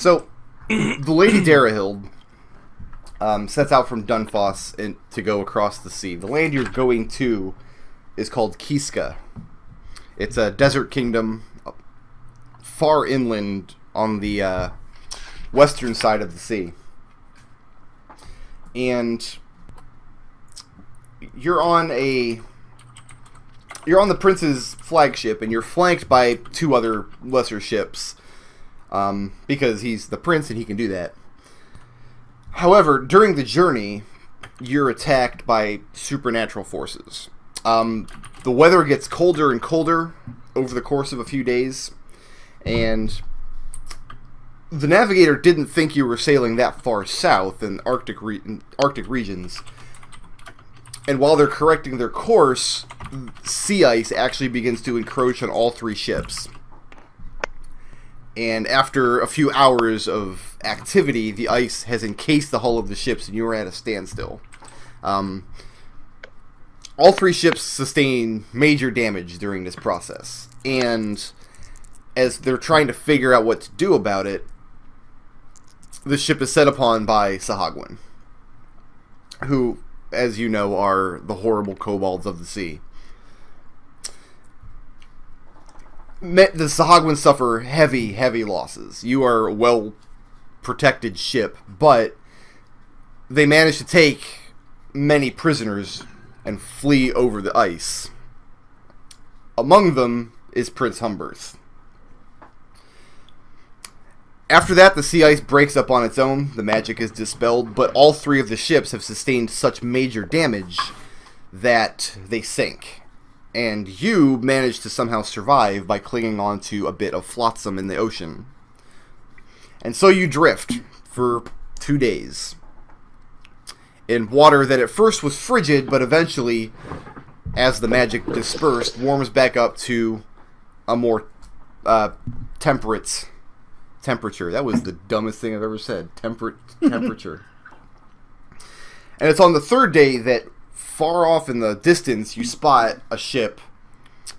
So, the Lady Darahild sets out from Dunfoss to go across the sea. The land you're going to is called Kiska. It's a desert kingdom far inland on the western side of the sea. And you're on the prince's flagship, and you're flanked by 2 other lesser ships, because he's the prince and he can do that. However, during the journey, you're attacked by supernatural forces. The weather gets colder and colder over the course of a few days, and the navigator didn't think you were sailing that far south in Arctic regions. And while they're correcting their course, sea ice actually begins to encroach on all 3 ships. And after a few hours of activity, the ice has encased the hull of the ships, and you are at a standstill. All 3 ships sustain major damage during this process. And as they're trying to figure out what to do about it, the ship is set upon by Sahagwin, who, as you know, are the horrible kobolds of the sea. The Sahagwin suffer heavy, heavy losses. You are a well-protected ship, but they manage to take many prisoners and flee over the ice. Among them is Prince Humberth. After that, the sea ice breaks up on its own, the magic is dispelled, but all 3 of the ships have sustained such major damage that they sink. And you manage to somehow survive by clinging onto a bit of flotsam in the ocean. And so you drift for 2 days in water that at first was frigid, but eventually, as the magic dispersed, warms back up to a more temperate temperature. That was the dumbest thing I've ever said. Temperate temperature. And it's on the 3rd day that far off in the distance you spot a ship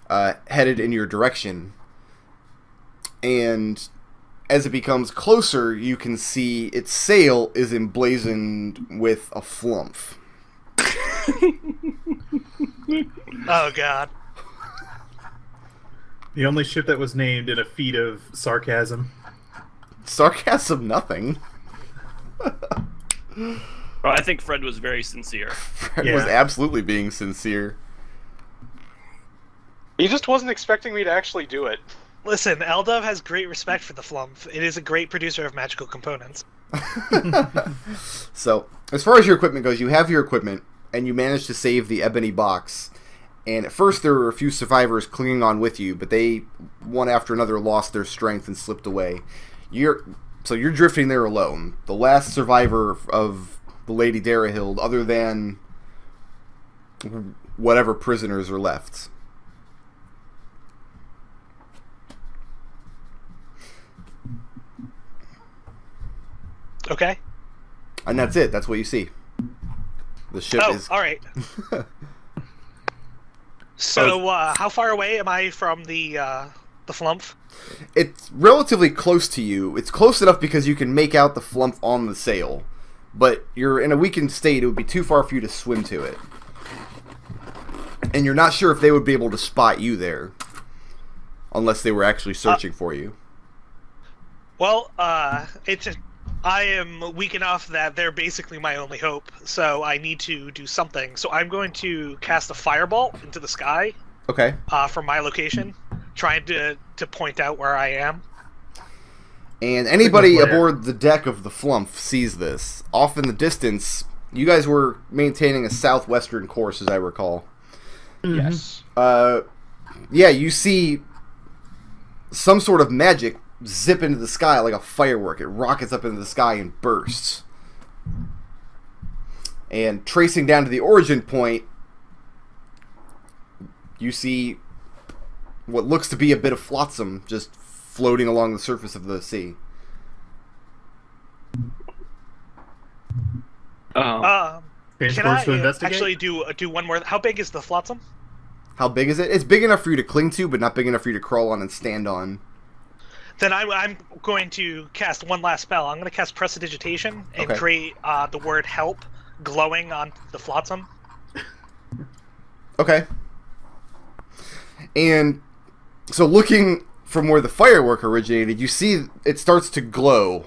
headed in your direction. And as it becomes closer, you can see its sail is emblazoned with a Flumph. Oh, God. The only ship that was named in a feat of sarcasm. Sarcasm, nothing. Well, I think Fred was very sincere. Fred was absolutely being sincere. He just wasn't expecting me to actually do it. Listen, Eldove has great respect for the Flumph. It is a great producer of magical components. So, as far as your equipment goes, you have your equipment, and you managed to save the ebony box. And at first there were a few survivors clinging on with you, but they, one after another, lost their strength and slipped away. So you're drifting there alone. The last survivor of the Lady Darahild, other than whatever prisoners are left. Okay. And that's it. That's what you see. The ship is... all right. So, how far away am I from the Flumph? It's relatively close to you. It's close enough because you can make out the Flumph on the sail. But you're in a weakened state. It would be too far for you to swim to it. And you're not sure if they would be able to spot you there. Unless they were actually searching for you. Well, I am weak enough that they're basically my only hope. So I need to do something. So I'm going to cast a fireball into the sky. Okay. From my location, trying to point out where I am. And anybody aboard the deck of the Flumph sees this. Off in the distance, you guys were maintaining a southwestern course, as I recall. Yes. Yeah, you see some sort of magic zip into the sky like a firework. It rockets up into the sky and bursts. And tracing down to the origin point, you see what looks to be a bit of flotsam just floating along the surface of the sea. Can I investigate? actually do one more? How big is the flotsam? How big is it? It's big enough for you to cling to, but not big enough for you to crawl on and stand on. Then I'm going to cast one last spell. I'm going to cast Prestidigitation and Okay. create the word help glowing on the flotsam. Okay. And so looking from where the firework originated, you see it starts to glow.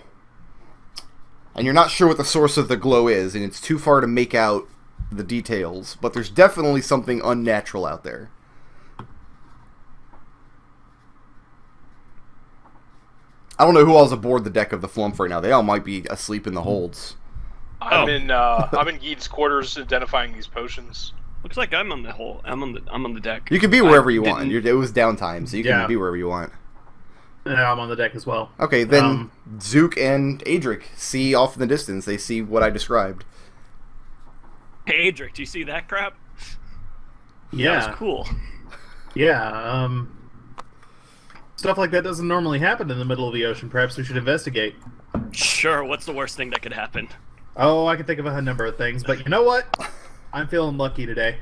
And you're not sure what the source of the glow is, and it's too far to make out the details, but there's definitely something unnatural out there. I don't know who all's aboard the deck of the Flumph right now. They all might be asleep in the holds. I'm in Geed's quarters identifying these potions. Looks like I'm on the deck. You can be wherever you didn't- want. It was downtime, so you can Yeah. be wherever you want. Yeah, I'm on the deck as well. Okay, then Zook and Adric see off in the distance. They see what I described. Hey, Adric, do you see that crap? Yeah, That was cool. yeah. Stuff like that doesn't normally happen in the middle of the ocean. Perhaps we should investigate. Sure, what's the worst thing that could happen? Oh, I can think of a number of things, but you know what? I'm feeling lucky today.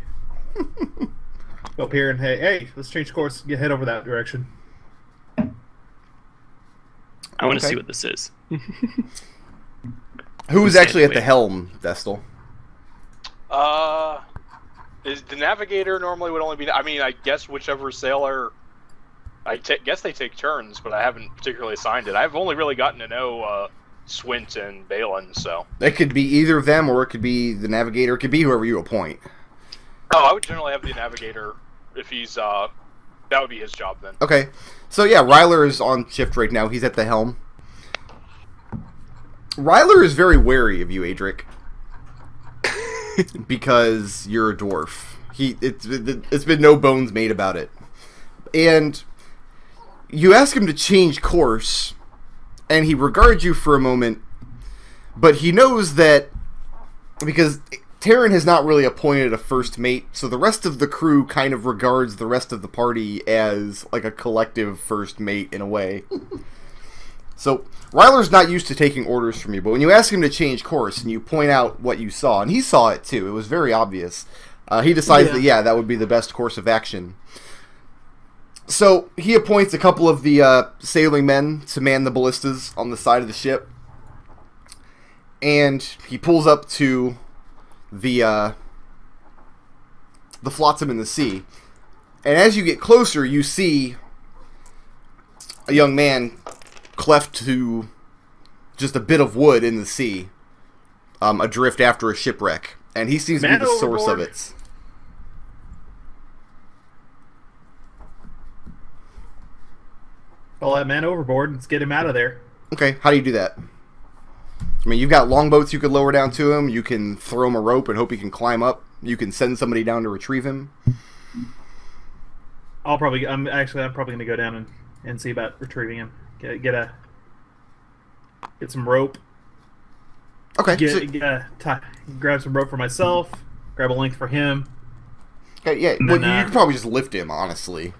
Go up here and hey, let's change course. Head over that direction. I want to Okay. see what this is. Who's Stand actually at the away. helm, Destil? Is the navigator normally would only be? I mean, I guess whichever sailor. Guess they take turns, but I haven't particularly assigned it. I've only really gotten to know Swint and Balin, so. It could be either of them, or it could be the navigator. It could be whoever you appoint. Oh, I would generally have the navigator if he's. That would be his job then. Okay. So yeah, Ryler is on shift right now. He's at the helm. Ryler is very wary of you, Adric. Because you're a dwarf. It's been no bones made about it. And you ask him to change course, and he regards you for a moment, but he knows that because Tarin has not really appointed a first mate, so the rest of the crew kind of regards the rest of the party as like a collective first mate in a way. So Ryler's not used to taking orders from you, but when you ask him to change course and you point out what you saw, and he saw it too, it was very obvious, he decides that that would be the best course of action. So he appoints a couple of the sailing men to man the ballistas on the side of the ship, and he pulls up to the flotsam in the sea. And as you get closer, you see a young man cleft to just a bit of wood in the sea, adrift after a shipwreck, and he seems to be Man the source of overboard. it. Call that man overboard. Let's get him out of there. Okay, how do you do that? I mean, you've got longboats you could lower down to him. You can throw him a rope and hope he can climb up. You can send somebody down to retrieve him. I'm probably gonna go down and see about retrieving him. Get some rope. Okay, so, Grab some rope for myself. Grab a length for him. okay, yeah. And Well, then, you could probably just lift him, honestly.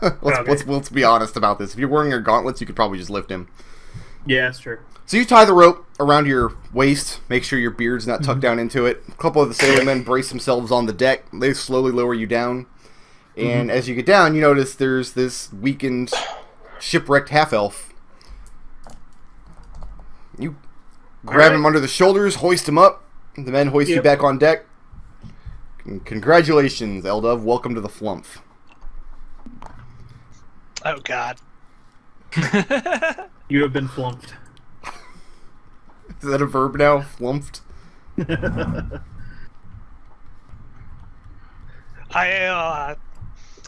Okay. Let's be honest about this. If you're wearing your gauntlets, you could probably just lift him. Yeah, that's true. So you tie the rope around your waist, make sure your beard's not tucked down into it. A couple of the sailormen brace themselves on the deck. They slowly lower you down. And as you get down, you notice there's this weakened, shipwrecked half-elf. You grab him under the shoulders, hoist him up. The men hoist you back on deck. Congratulations, Eldove. Welcome to the Flumph. Oh God. You have been flumped. Is that a verb now? Flumphed?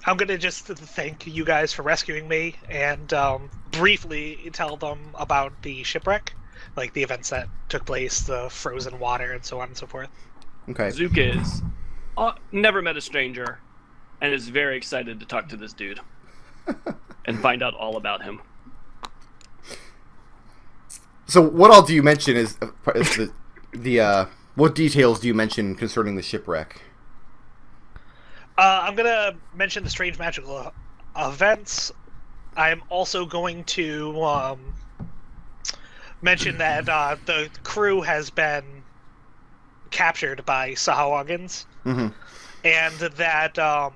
I'm gonna just thank you guys for rescuing me and briefly tell them about the shipwreck, like the events that took place, the frozen water, and so on and so forth. Okay. Zook is never met a stranger and is very excited to talk to this dude and find out all about him. So what all do you mention is what details do you mention concerning the shipwreck? I'm gonna mention the strange magical events. I'm also going to mention that the crew has been captured by Sahawagans, and that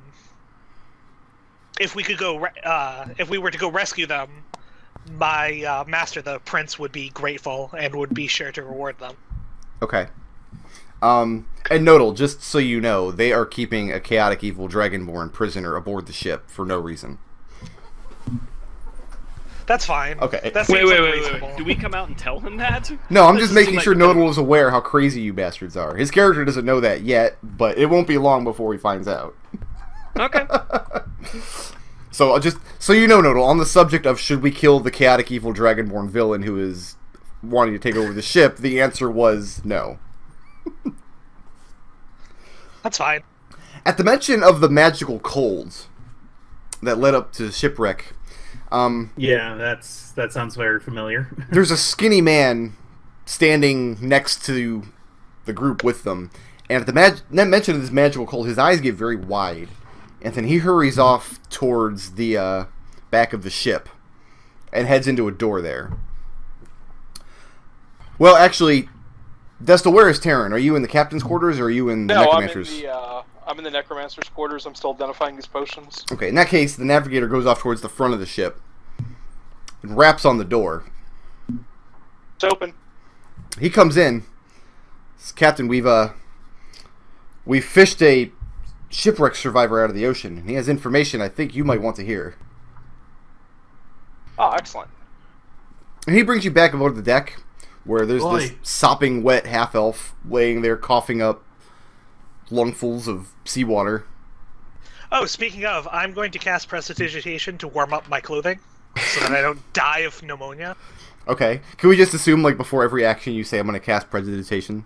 if we were to go rescue them, my master, the prince, would be grateful and would be sure to reward them. Okay. And Nodal, just so you know, they are keeping a chaotic evil dragonborn prisoner aboard the ship for no reason. That's fine. Okay. That Wait, seems wait, like wait, reasonable. wait. Do we come out and tell him that? No, I'm That just seems making like sure a- Nodal is aware how crazy you bastards are. His character doesn't know that yet, but it won't be long before he finds out. Okay. So just so you know, Nodal, on the subject of should we kill the chaotic evil dragonborn villain who is wanting to take over the ship, the answer was no. That's fine. At the mention of the magical cold that led up to shipwreck, Yeah, that sounds very familiar. there's a skinny man standing next to the group with them, and at the mention of this magical cold, his eyes get very wide, and then he hurries off towards the back of the ship and heads into a door there. Well, actually, Destil, where is Tarin? Are you in the captain's quarters, or are you in the No, necromancer's? I'm in the necromancer's quarters. I'm still identifying these potions. Okay, in that case, the navigator goes off towards the front of the ship and raps on the door. It's open. He comes in. Says, Captain, we've fished a shipwreck survivor out of the ocean, and he has information I think you might want to hear. Oh, excellent. And he brings you back aboard the deck, where there's this Oi. sopping wet half-elf laying there coughing up lungfuls of seawater. Oh, speaking of, I'm going to cast Prestidigitation to warm up my clothing so that I don't die of pneumonia. Okay. Can we just assume, like, before every action you say, I'm going to cast Prestidigitation?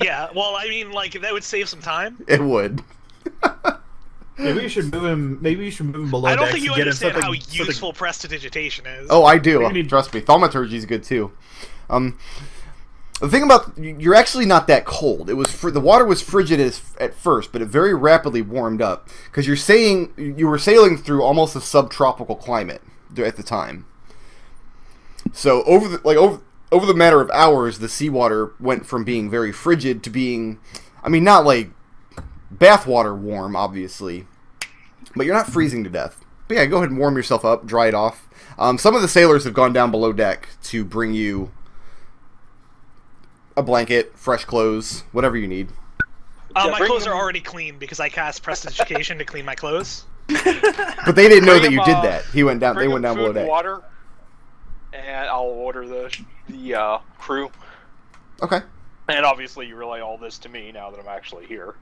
Yeah, well, I mean, like, that would save some time. It would. Maybe you should move him. Maybe you should move him below I don't decks think you and get him understand how something- useful Prestidigitation is. Oh, I do. What do you mean? Trust me. Thaumaturgy is good, too. The thing about... You're actually not that cold. It was the water was frigid at first, but it very rapidly warmed up. Because you were sailing through almost a subtropical climate at the time. So, over the matter of hours, the seawater went from being very frigid to being... I mean, not like bathwater warm, obviously. But you're not freezing to death. But yeah, go ahead and warm yourself up, dry it off. Some of the sailors have gone down below deck to bring you a blanket, fresh clothes, whatever you need. Yeah, My bring clothes them- are already clean because I cast Prestidigitation to clean my clothes. But they didn't know Bring that you him, did that. They went down Bring them below food and deck. water, and I'll order the crew. Okay. And obviously, you relay all this to me now that I'm actually here.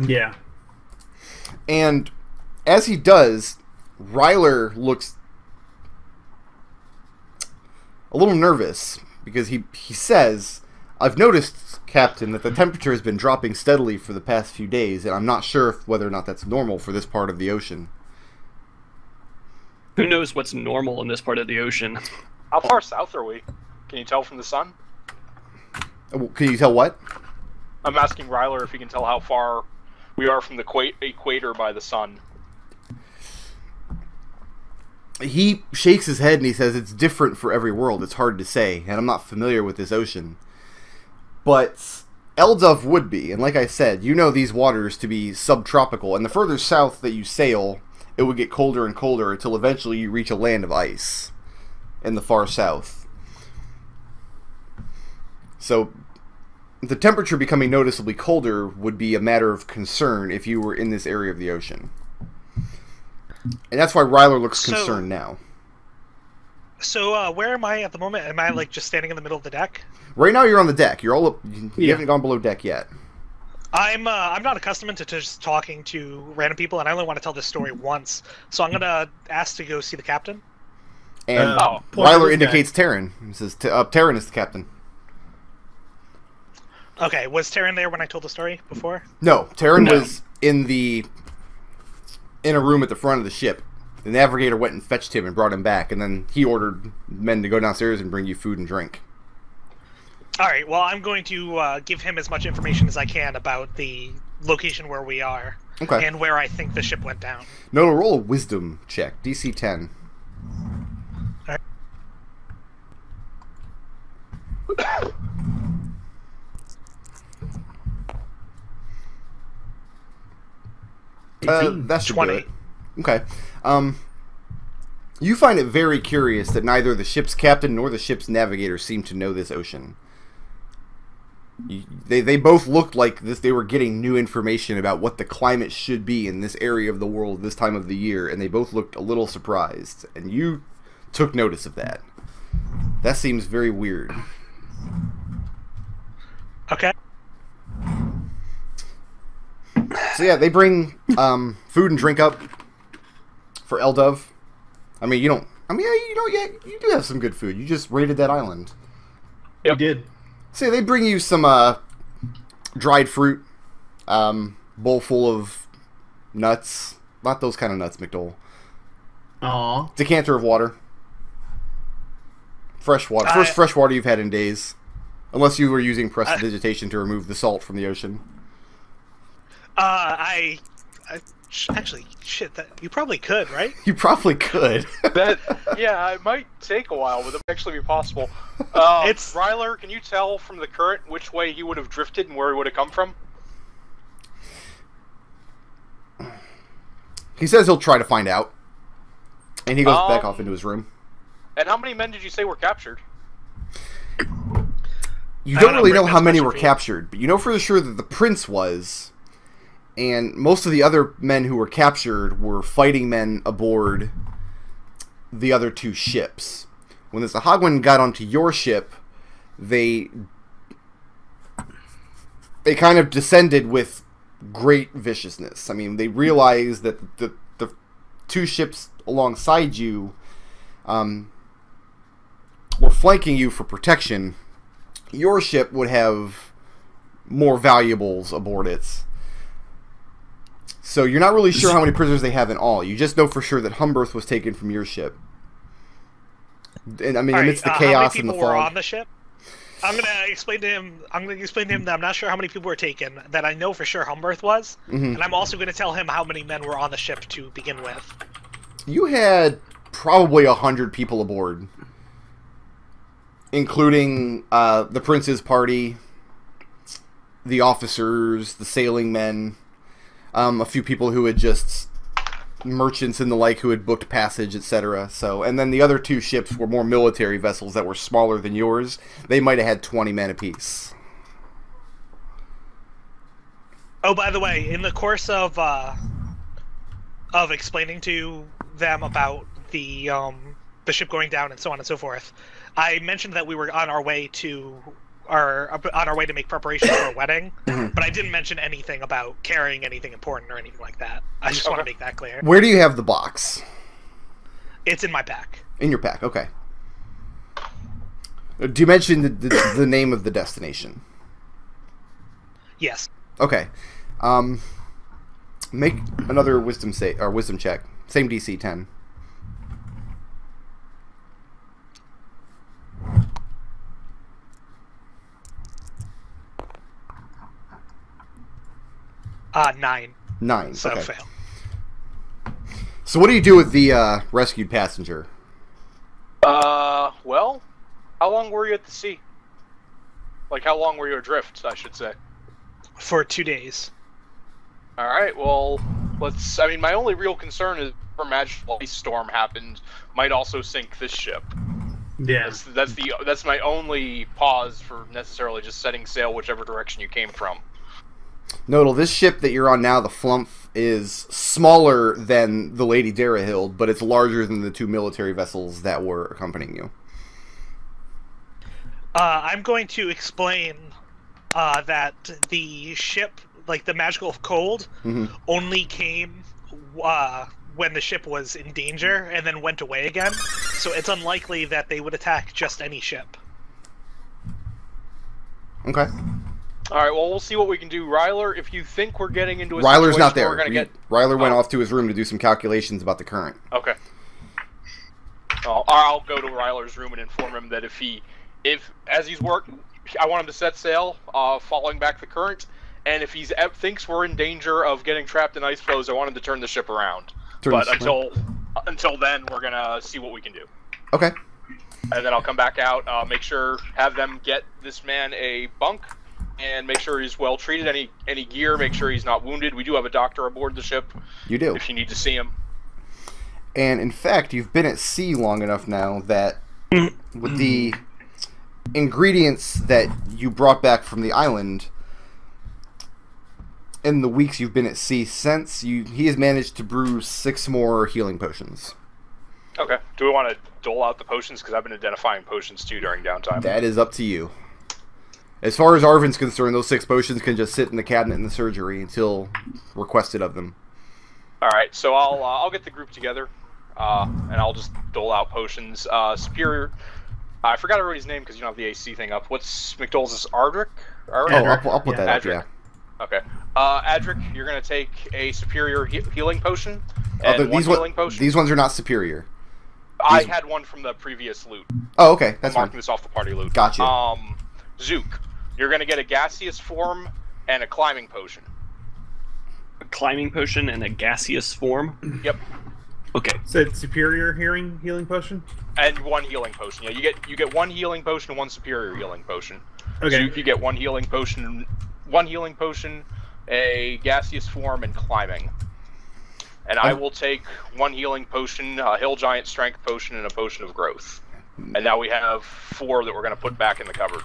Yeah. And as he does, Ryler looks a little nervous because he says, I've noticed, Captain, that the temperature has been dropping steadily for the past few days, and I'm not sure whether or not that's normal for this part of the ocean. Who knows what's normal in this part of the ocean? How far south are we? Can you tell from the sun? Can you tell what? I'm asking Ryler if he can tell how far we are from the equator by the sun. He shakes his head and he says it's different for every world. It's hard to say, and I'm not familiar with this ocean. But Eldove would be, and like I said, you know these waters to be subtropical, and the further south that you sail, it would get colder and colder until eventually you reach a land of ice in the far south. So the temperature becoming noticeably colder would be a matter of concern if you were in this area of the ocean. And that's why Ryler looks concerned now. So, where am I at the moment? Am I, like, just standing in the middle of the deck? Right now you're on the deck. You're all up, you Yeah. haven't gone below deck yet. I'm not accustomed to just talking to random people, and I only want to tell this story once. So I'm gonna ask to go see the captain. And Oh, point to Ryler this guy. indicates Tarin. He says, Tarin is the captain. Okay, was Tarin there when I told the story before? No, Tarin No. was in a room at the front of the ship. The navigator went and fetched him and brought him back, and then he ordered men to go downstairs and bring you food and drink. All right. Well, I'm going to give him as much information as I can about the location where we are Okay. and where I think the ship went down. No, roll a wisdom check. DC 10. That should 20. do it. Okay. You find it very curious that neither the ship's captain nor the ship's navigator seem to know this ocean. They both looked like this. They were getting new information about what the climate should be in this area of the world this time of the year, and they both looked a little surprised. And you took notice of that. That seems very weird. Okay. So yeah, they bring food and drink up for Eldove. I mean, you don't. I mean, yeah, you do have some good food. You just raided that island. Yep. We did. So they bring you some dried fruit, bowl full of nuts. Not those kind of nuts, McDohl. Aww. Decanter of water. Fresh water. First fresh water you've had in days. Unless you were using prestidigitation to remove the salt from the ocean. Actually, shit, you probably could, right? You probably could. Yeah, it might take a while, but it might actually be possible. It's Ryler, can you tell from the current which way he would have drifted and where he would have come from? He says he'll try to find out. And he goes back off into his room. And how many men did you say were captured? You don't really know how many were captured, but you know for sure that the prince was, and most of the other men who were captured were fighting men aboard the other two ships. When the Sahagwin got onto your ship, they kind of descended with great viciousness. I mean, they realized that the two ships alongside you were flanking you for protection. Your ship would have more valuables aboard it. So you're not really sure how many prisoners they have in all. You just know for sure that Humberth was taken from your ship. And I mean, amidst the chaos and the fog. How many people were on the ship? I'm gonna explain to him that I'm not sure how many people were taken. That I know for sure Humberth was, and I'm also gonna tell him how many men were on the ship to begin with. You had probably 100 people aboard, including the prince's party, the officers, the sailing men, a few people who had just merchants and the like who had booked passage, etc. So, and then the other two ships were more military vessels that were smaller than yours. They might have had 20 men apiece. Oh, by the way, in the course of explaining to them about the ship going down and so on and so forth, I mentioned that we were on our way to make preparations for a wedding, but I didn't mention anything about carrying anything important or anything like that. I just want to make that clear. Where do you have the box? It's in my pack. In your pack, okay. Do you mention the name of the destination? Yes. Okay. Make another wisdom check. Same DC 10. Nine. 9. So okay. fail. So what do you do with the rescued passenger? Well, how long were you at the sea? Like, how long were you adrift, I should say? For 2 days. Alright, well, I mean, my only real concern is if a magical ice storm happened, might also sink this ship. Yeah. That's my only pause for necessarily just setting sail whichever direction you came from. Nodal, this ship that you're on now, the Flumph, is smaller than the Lady Darahild, but it's larger than the two military vessels that were accompanying you. I'm going to explain that the ship, like the magical cold, only came when the ship was in danger and then went away again. So it's unlikely that they would attack just any ship. Okay. Alright, well, we'll see what we can do. Ryler, if you think we're getting into a Ryler's situation not there. where we're gonna Ryler went off to his room to do some calculations about the current. Okay. I'll go to Ryler's room and inform him that if as he's working, I want him to set sail, following back the current, and if he thinks we're in danger of getting trapped in ice floes, I want him to turn the ship around. But until then, we're gonna see what we can do. Okay. And then I'll come back out, have them get this man a bunk, and make sure he's well treated. Any gear, make sure he's not wounded. We do have a doctor aboard the ship. You do. If you need to see him. And in fact, you've been at sea long enough now that with the ingredients that you brought back from the island, in the weeks you've been at sea since, he has managed to brew 6 more healing potions. Okay. Do we want to dole out the potions? Because I've been identifying potions too during downtime. That is up to you. As far as Arvin's concerned, those 6 potions can just sit in the cabinet in the surgery until requested of them. Alright, so I'll get the group together, and I'll just dole out potions. Superior... I forgot everybody's name because you don't have the AC thing up. What's McDohl's? Is Adric? I'll put that up, Adric. yeah. Okay. Adric, you're going to take a superior healing potion and one healing potion. These ones are not superior. I had one from the previous loot. Oh, okay. That's I'm marking fine. this off the party loot. Gotcha. Zook, you're going to get a gaseous form and a climbing potion. A climbing potion and a gaseous form? Yep. Okay. So it's superior healing potion? And 1 healing potion. Yeah, you get 1 healing potion and 1 superior healing potion. Okay. Zook, you get 1 healing potion, a gaseous form, and climbing. And I will take 1 healing potion, a hill giant strength potion, and a potion of growth. And now we have 4 that we're going to put back in the cupboard.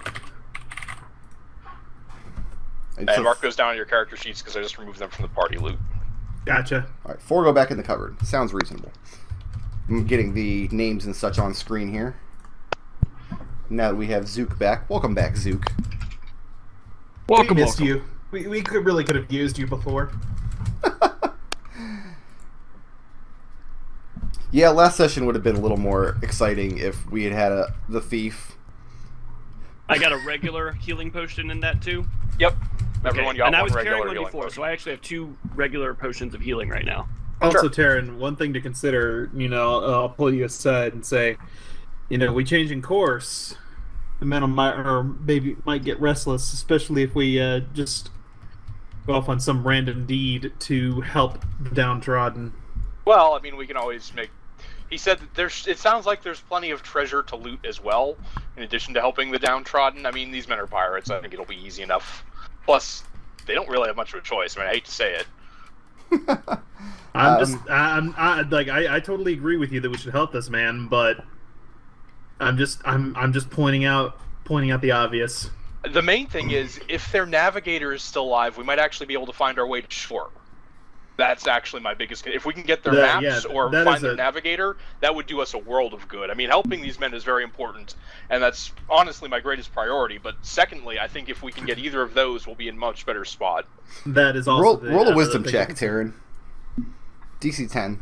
And mark those down on your character sheets because I just removed them from the party loot. Gotcha. Alright, 4 go back in the cupboard. Sounds reasonable. I'm getting the names and such on screen here. Now that we have Zook back. Welcome back, Zook. We missed you. We really could have used you before. Yeah, last session would have been a little more exciting if we had the thief. I got a regular healing potion in that too. Yep. Okay. Everyone got and I one was regular carrying one healing before, potion. so I actually have 2 regular potions of healing right now. Also, Tarin, one thing to consider, I'll pull you aside and say, we changing course. The men might get restless, especially if we just go off on some random deed to help the downtrodden. Well, I mean, we can always make... He said that it sounds like there's plenty of treasure to loot as well, in addition to helping the downtrodden. I mean, these men are pirates. I think it'll be easy enough. Plus, they don't really have much of a choice. I mean, I hate to say it. I totally agree with you that we should help this man, but I'm just pointing out the obvious. The main thing is, if their navigator is still alive, we might actually be able to find our way to shore. That's actually my biggest... If we can get their maps or find their navigator, that would do us a world of good. I mean, helping these men is very important, and that's honestly my greatest priority. But secondly, I think if we can get either of those, we'll be in much better spot. That is also... Roll a wisdom check, Tarin. DC 10.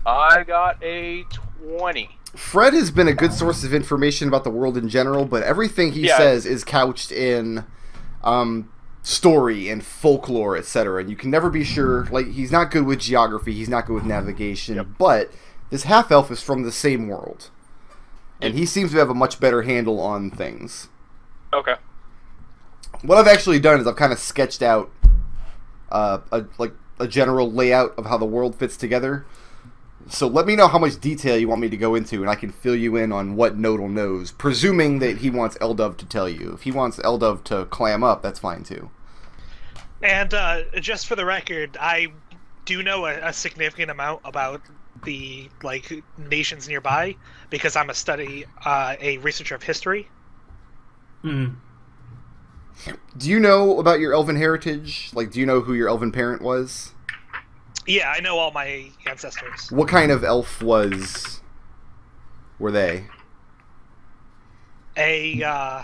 I got a 20. Fred has been a good source of information about the world in general, but everything he says is couched in story and folklore, etc. And you can never be sure. Like, he's not good with geography, he's not good with navigation, but this half-elf is from the same world. And he seems to have a much better handle on things. Okay. What I've actually done is I've kind of sketched out a general layout of how the world fits together. So let me know how much detail you want me to go into, and I can fill you in on what Nodal knows, presuming that he wants Eldove to tell you. If he wants Eldove to clam up, that's fine too. And just for the record, I do know a significant amount about the nations nearby because I'm a researcher of history. Hmm. Do you know about your elven heritage? Like, do you know who your elven parent was? Yeah, I know all my ancestors. What kind of elf were they? A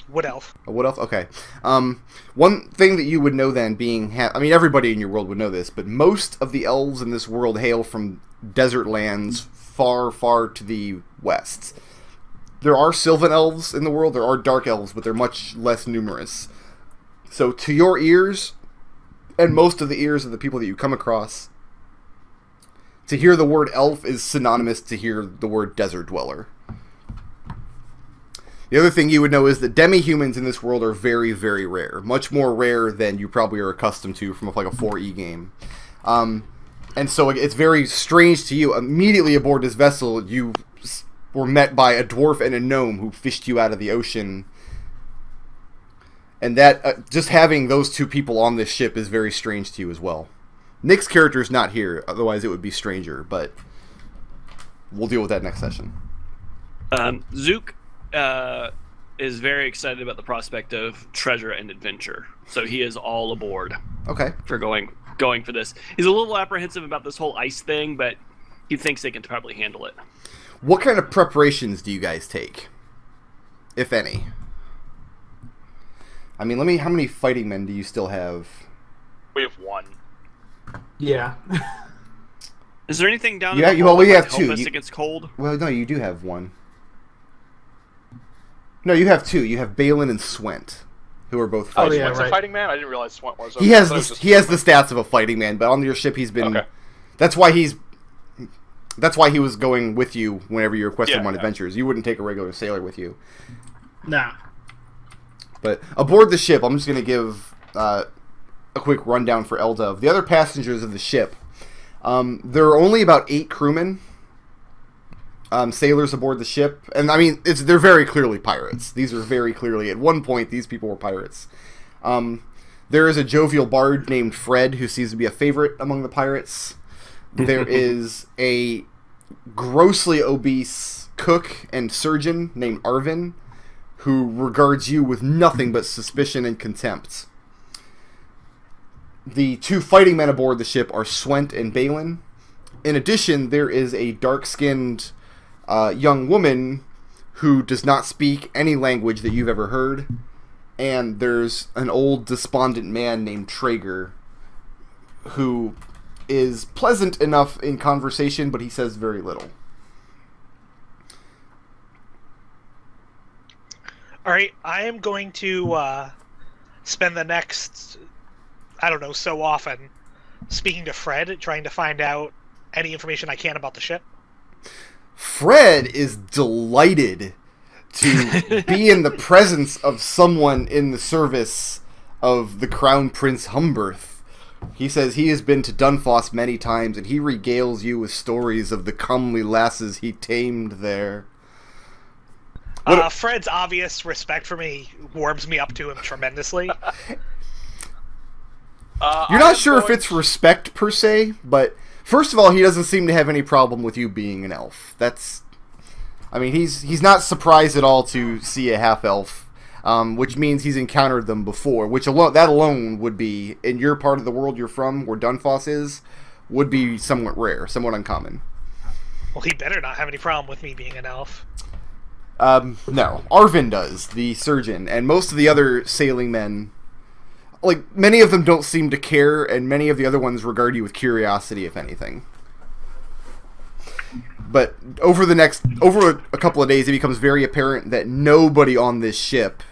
wood elf. A wood elf? Okay. One thing that you would know then, I mean, everybody in your world would know this, but most of the elves in this world hail from desert lands far, far to the west. There are Sylvan elves in the world, there are dark elves, but they're much less numerous. So to your ears, and most of the ears of the people that you come across, to hear the word elf is synonymous to hear the word desert dweller. The other thing you would know is that demi-humans in this world are very, very rare. Much more rare than you probably are accustomed to from a 4E game. And so it's very strange to you. Immediately aboard this vessel, you were met by a dwarf and a gnome who fished you out of the ocean. And that just having those two people on this ship is very strange to you as well. Nick's character is not here, otherwise it would be stranger, but we'll deal with that next session. Zook is very excited about the prospect of treasure and adventure, so he is all aboard. Okay. For going for this. He's a little apprehensive about this whole ice thing, but he thinks they can probably handle it. What kind of preparations do you guys take, if any? I mean, how many fighting men do you still have? We have 1. Yeah. Is there anything down Yeah, in the you hole only that have might 2. help us against cold? Well, no, you do have 1. No, you have 2. You have Balin and Swent, who are both fighting. Swent's a fighting man? I didn't realize Swent was. He has the stats of a fighting man, but on your ship he's been. Okay. That's why he was going with you whenever you requested him on adventures. You wouldn't take a regular sailor with you. Nah. But aboard the ship, I'm just going to give a quick rundown for Eldove. The other passengers of the ship, there are only about 8 crewmen, sailors aboard the ship. And, I mean, they're very clearly pirates. These are very clearly, at one point, these people were pirates. There is a jovial bard named Fred, who seems to be a favorite among the pirates. There is a grossly obese cook and surgeon named Arvin, who regards you with nothing but suspicion and contempt. The 2 fighting men aboard the ship are Swent and Balin. In addition, there is a dark-skinned young woman who does not speak any language that you've ever heard. And there's an old, despondent man named Traeger, who is pleasant enough in conversation, but he says very little. All right, I am going to spend the next, I don't know, so often speaking to Fred, trying to find out any information I can about the ship. Fred is delighted to be in the presence of someone in the service of the Crown Prince Humberth. He says he has been to Dunfoss many times, and he regales you with stories of the comely lasses he tamed there. Fred's obvious respect for me warms me up to him tremendously. You're not sure if it's respect per se, but first of all, he doesn't seem to have any problem with you being an elf. I mean, he's not surprised at all to see a half-elf, which means he's encountered them before, which that alone would be, in your part of the world you're from, where Dunfoss is, would be somewhat rare, somewhat uncommon. Well, he better not have any problem with me being an elf. No. Arvin does, the surgeon, and most of the other sailing men, like, many of them don't seem to care, and many of the other ones regard you with curiosity, if anything. But over a couple of days, it becomes very apparent that nobody on this ship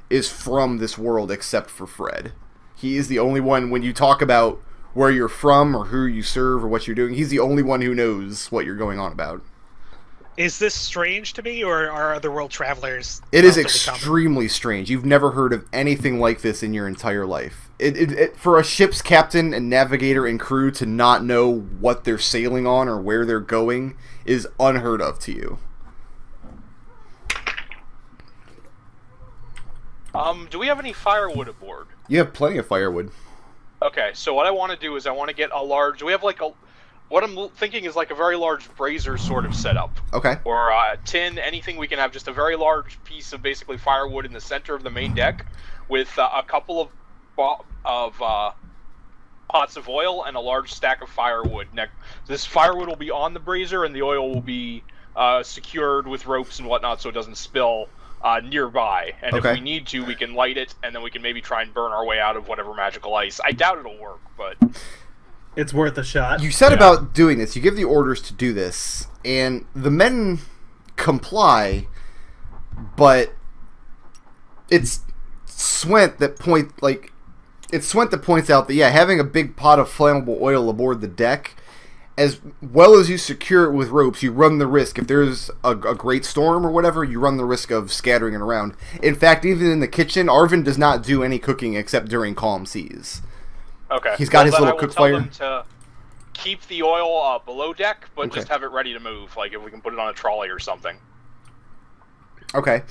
is from this world except for Fred. He is the only one, when you talk about where you're from, or who you serve, or what you're doing, he's the only one who knows what you're going on about. Is this strange to me, or are other world travelers? It is extremely strange. You've never heard of anything like this in your entire life. For a ship's captain and navigator and crew to not know what they're sailing on or where they're going is unheard of to you. Do we have any firewood aboard? You have plenty of firewood. Okay, so what I want to do is I want to get a large... We have like a... What I'm thinking is like a very large brazier sort of setup. Okay. Or a tin, anything we can have, just a very large piece of basically firewood in the center of the main deck with a couple of pots of oil and a large stack of firewood. This firewood will be on the brazier and the oil will be secured with ropes and whatnot so it doesn't spill nearby. And if we need to, we can light it and then we can maybe try and burn our way out of whatever magical ice. I doubt it'll work, but... It's worth a shot. You said about doing this. You give the orders to do this, and the men comply, but it's Swent that points out that having a big pot of flammable oil aboard the deck, as well as you secure it with ropes, you run the risk, if there's a great storm or whatever, you run the risk of scattering it around. In fact, even in the kitchen, Arvin does not do any cooking except during calm seas. Okay. He's got his little cook fire. Them to keep the oil below deck, but just have it ready to move. Like if we can put it on a trolley or something. Okay.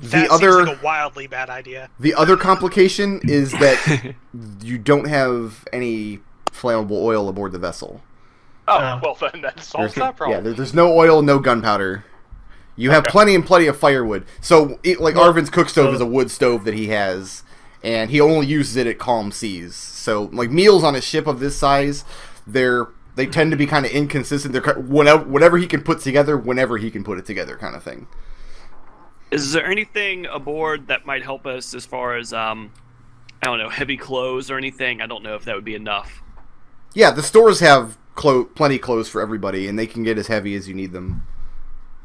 That seems like a wildly bad idea. The other complication is that you don't have any flammable oil aboard the vessel. Oh, well then that solves that problem. Yeah, there's no oil, no gunpowder. You have plenty of firewood. So, Arvin's cook stove is a wood stove that he has, and he only uses it at calm seas. So, like, meals on a ship of this size, they tend to be kind of inconsistent. They're whatever he can put together, whenever he can put it together, kind of thing. Is there anything aboard that might help us as far as, I don't know, heavy clothes or anything? I don't know if that would be enough. Yeah, the stores have plenty of clothes for everybody, and they can get as heavy as you need them.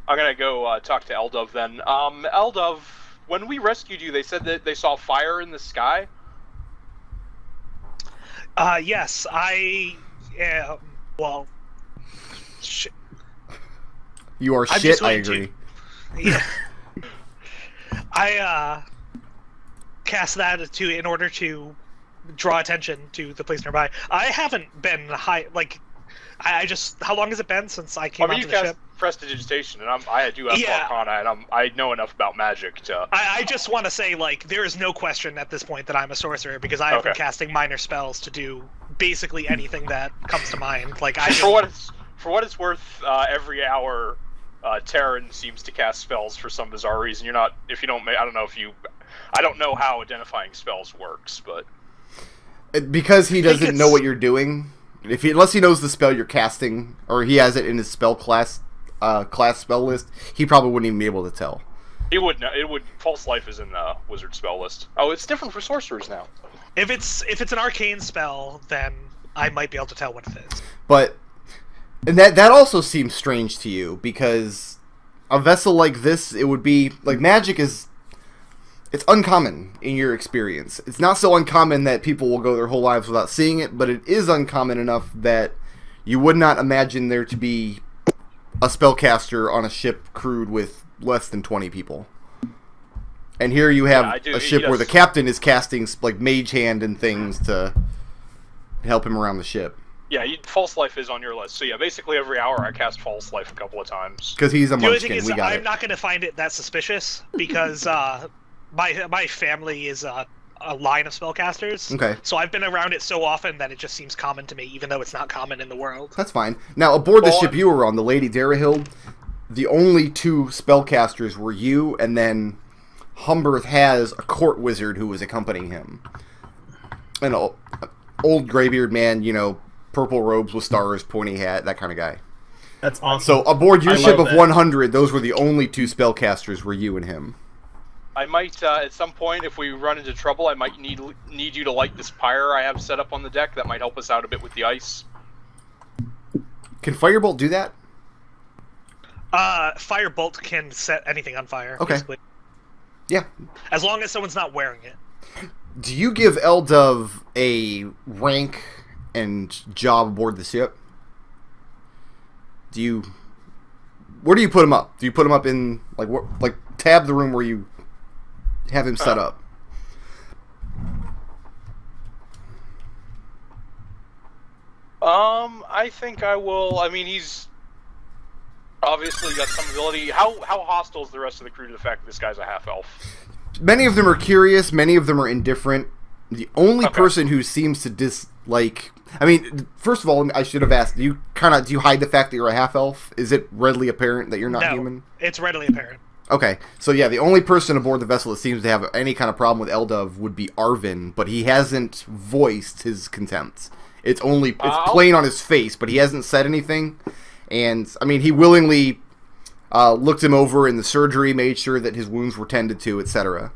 I'm gonna go talk to Eldove then. Eldove, when we rescued you, they said that they saw fire in the sky. Yes, well, shit. You are shit, I agree. Yeah. I cast that in order to draw attention to the place nearby. I haven't been I just. How long has it been since I came onto the ship? I mean, you cast Prestidigitation, and I do have Arcana, and I know enough about magic to. I just want to say, there is no question at this point that I'm a sorcerer because I have been casting minor spells to do basically anything that comes to mind. For what it's worth, every hour, Tarin seems to cast spells for some bizarre reason. I don't know how identifying spells works, but because he doesn't know what you're doing. Unless he knows the spell you're casting, or he has it in his spell class spell list, he probably wouldn't even be able to tell. He would know. False Life is in the wizard spell list. Oh, it's different for sorcerers now. If it's an arcane spell, then I might be able to tell what it is. But that also seems strange to you, because a vessel like this, it would be magic is. It's uncommon in your experience. It's not so uncommon that people will go their whole lives without seeing it, but it is uncommon enough that you would not imagine there to be a spellcaster on a ship crewed with less than 20 people. And here you have a ship where the captain is casting mage hand and things to help him around the ship. Yeah, False Life is on your list. So yeah, basically every hour I cast False Life a couple of times. Because he's a munchkin. The only thing is, I'm not going to find it that suspicious because my family is a line of spellcasters. Okay. So I've been around it so often that it just seems common to me, even though it's not common in the world. That's fine. Now, aboard the ship you were on, the Lady Darahild, the only two spellcasters were you, and then Humberth has a court wizard who was accompanying him. An old graybeard man, purple robes with stars, pointy hat, that kind of guy. That's awesome. So aboard your ship of 100, those were the only two spellcasters were you and him. I might, at some point, if we run into trouble, I might need you to light this pyre I have set up on the deck. That might help us out a bit with the ice. Can Firebolt do that? Firebolt can set anything on fire, basically. Yeah. As long as someone's not wearing it. Do you give Eldove a rank and job aboard the ship? Where do you put him up? Do you put him up in, tab the room where you have him set up? I think I will. I mean, he's obviously got some ability. How hostile is the rest of the crew to the fact that this guy's a half-elf? Many of them are curious, many of them are indifferent. The only person who seems to dislike... I mean, first of all, I should have asked, do you hide the fact that you're a half-elf? Is it readily apparent that you're not human? No, it's readily apparent. Okay, so yeah, the only person aboard the vessel that seems to have any kind of problem with Eldove would be Arvin, but he hasn't voiced his contempt. It's plain on his face, but he hasn't said anything. And, I mean, he willingly looked him over in the surgery, made sure that his wounds were tended to, etc.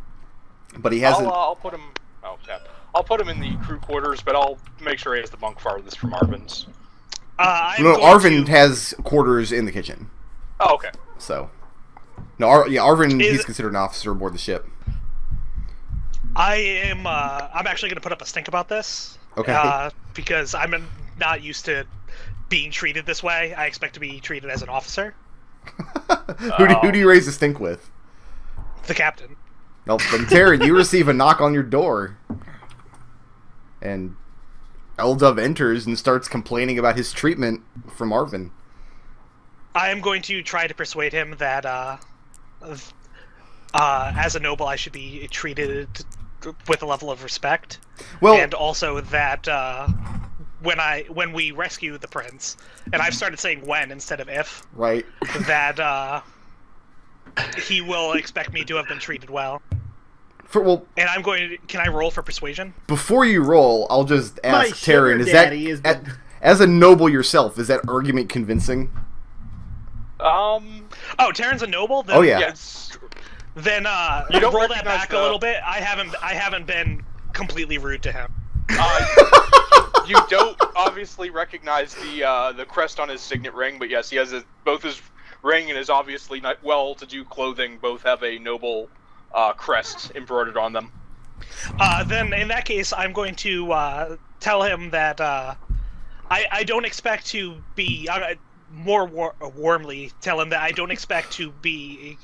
But he hasn't... I'll put him... Oh, yeah. I'll put him in the crew quarters, but I'll make sure he has the bunk farthest from Arvin's. No, Arvin has quarters in the kitchen. Oh, okay. So... No, Arvin, he's considered an officer aboard the ship. I'm actually going to put up a stink about this. Okay. Because I'm not used to being treated this way. I expect to be treated as an officer. Who do you raise the stink with? The captain. Nope. Then Tarin, you receive a knock on your door. And Eldove enters and starts complaining about his treatment from Arvin. I am going to try to persuade him that as a noble, I should be treated with a level of respect. Well, And also that when we rescue the prince, and I've started saying when instead of if, right. that he will expect me to have been treated well. Well, And I'm going to... Can I roll for persuasion? before you roll, I'll just My ask sugar Tarin, is daddy that, has been- as a noble yourself, is that argument convincing? Oh, Tarin's a noble? Then, Oh, yeah. Yes. Then You don't roll that recognize back the- a little bit. I haven't been completely rude to him. You don't obviously recognize the crest on his signet ring, but yes, he has both his ring and his obviously not well-to-do clothing both have a noble crest embroidered on them. Then in that case, I'm going to tell him that I don't expect to be warmly tell him that I don't expect to be